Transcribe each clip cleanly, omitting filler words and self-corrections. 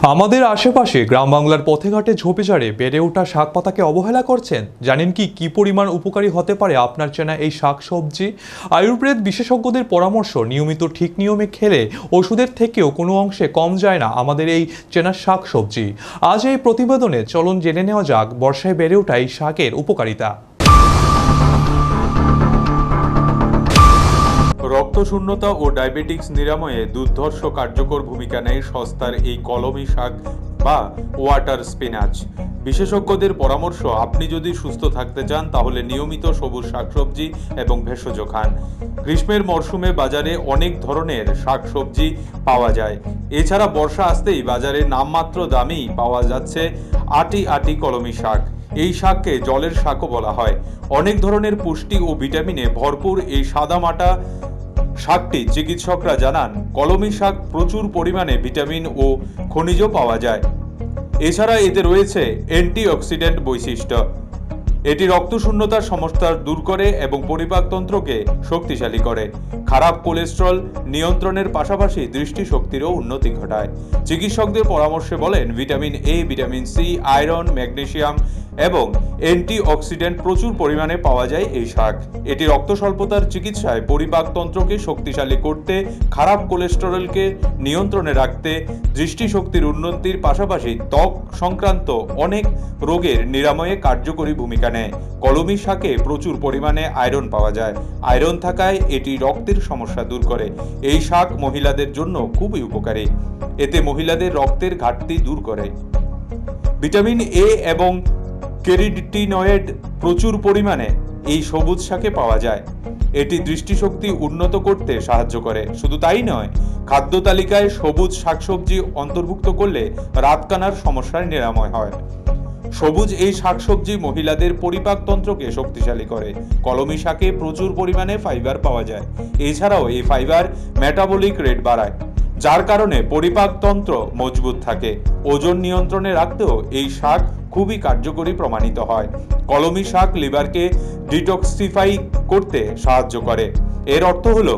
আমাদের আশেপাশে গ্রাম বাংলার পথে ঘাটে ঝোপে ঝাড়ে বেড়ে ওঠা শাক পাতাকে অবহেলা করছেন। জানেন কি পরিমাণ উপকারী হতে পারে আপনার চেনা এই শাক সবজি? আয়ুর্বেদ বিশেষজ্ঞদের পরামর্শ নিয়মিত ঠিক নিয়মে খেলে ওষুধের থেকেও কোনো অংশে কম যায় না আমাদের এই চেনা শাক সবজি। আজ এই প্রতিবেদনে চলুন জেনে নেওয়া যাক বর্ষায় বেড়ে ওঠা এই শাকের উপকারিতা। রক্তশূন্যতা ও ডায়াবেটিক্স নিরাময়ে দুর্ধর্ষ কার্যকর ভূমিকা নেয় সস্তার এই কলমি শাক বা ওয়াটার স্পিনাচ। বিশেষজ্ঞদের পরামর্শ, আপনি যদি সুস্থ থাকতে চান তাহলে নিয়মিত সবুজ শাকসবজি এবং ভেষজ খান। গ্রীষ্মের মরশুমে বাজারে অনেক ধরনের শাকসবজি পাওয়া যায়। এছাড়া বর্ষা আসতেই বাজারে নামমাত্র দামেই পাওয়া যাচ্ছে আটি আটি কলমি শাক। এই শাককে জলের শাকও বলা হয়। অনেক ধরনের পুষ্টি ও ভিটামিনে ভরপুর এই সাদামাটা শাকটি চিকিৎসকরা জানান কলমি শাক প্রচুর পরিমাণে ভিটামিন ও খনিজ পাওয়া যায়। এছাড়া এতে রয়েছে অ্যান্টিঅক্সিডেন্ট বৈশিষ্ট্য। এটি রক্তশূন্যতার সমস্যা দূর করে এবং পরিপাকতন্ত্রকে শক্তিশালী করে। খারাপ কোলেস্টেরল নিয়ন্ত্রণের পাশাপাশি দৃষ্টিশক্তিরও উন্নতি ঘটায়। চিকিৎসকদের পরামর্শে বলেন vitamin A, vitamin C, iron, magnesium এবং অ্যান্টিঅক্সিডেন্ট প্রচুর পরিমাণে পাওয়া যায় এই শাক। এটি রক্ত স্বল্পতার চিকিৎসায়, পরিপাকতন্ত্রকে শক্তিশালী করতে, খারাপ কোলেস্টেরলকে নিয়ন্ত্রণে রাখতে, দৃষ্টিশক্তির উন্নতির পাশাপাশি ত্বক সংক্রান্ত অনেক রোগের নিরাময়ে কার্যকরী ভূমিকা নেয়। কলমি শাকে প্রচুর পরিমাণে আয়রন পাওয়া যায়। আয়রন থাকায় এটি রক্তের সমস্যা দূর করে। এই শাক মহিলাদের জন্য খুবই উপকারী। এতে মহিলাদের রক্তের ঘাটতি দূর করে। ভিটামিন এ এবং ক্যারোটিনয়েড প্রচুর পরিমাণে এই সবুজ শাকে পাওয়া যায়। এটি দৃষ্টিশক্তি উন্নত করতে সাহায্য করে। শুধু তাই নয়, খাদ্য তালিকায় সবুজ শাকসবজি অন্তর্ভুক্ত করলে রাতকানার সমস্যার নিরাময় হয়। সবুজ এই শাকসবজি মহিলাদের পরিপাকতন্ত্রকে শক্তিশালী করে। কলমি শাকে প্রচুর পরিমাণে ফাইবার পাওয়া যায়। এছাড়াও এই ফাইবার মেটাবলিক রেট বাড়ায়, যার কারণে পরিপাকতন্ত্র মজবুত থাকে। ওজন নিয়ন্ত্রণে রাখতেও এই শাক খুবই কার্যকরী প্রমাণিত হয়। কলমি শাক লিভারকে ডিটক্সিফাই করতে সাহায্য করে। এর অর্থ হলো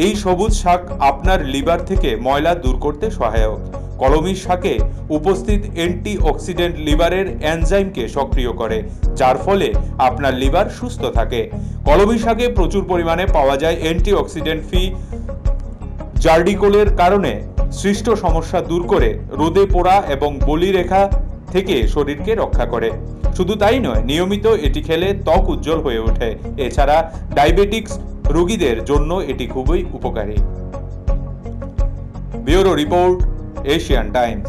এই সবুজ শাক আপনার লিভার থেকে ময়লা দূর করতে সহায়ক। কলমি শাকে উপস্থিত অ্যান্টিঅক্সিডেন্ট লিভারের এনজাইমকে সক্রিয় করে, যার ফলে আপনার লিভার সুস্থ থাকে। কলমি শাকে প্রচুর পরিমাণে পাওয়া যায় অ্যান্টিঅক্সিডেন্ট ফ্রি জার্ডিকোলের কারণে সৃষ্ট সমস্যা দূর করে, রোদে পোড়া এবং বলিরেখা থেকে শরীরকে রক্ষা করে। শুধু তাই নয়, নিয়মিত এটি খেলে ত্বক উজ্জ্বল হয়ে ওঠে। এছাড়া ডায়াবেটিক্স রোগীদের জন্য এটি খুবই উপকারী। Bureau report, Asian Times.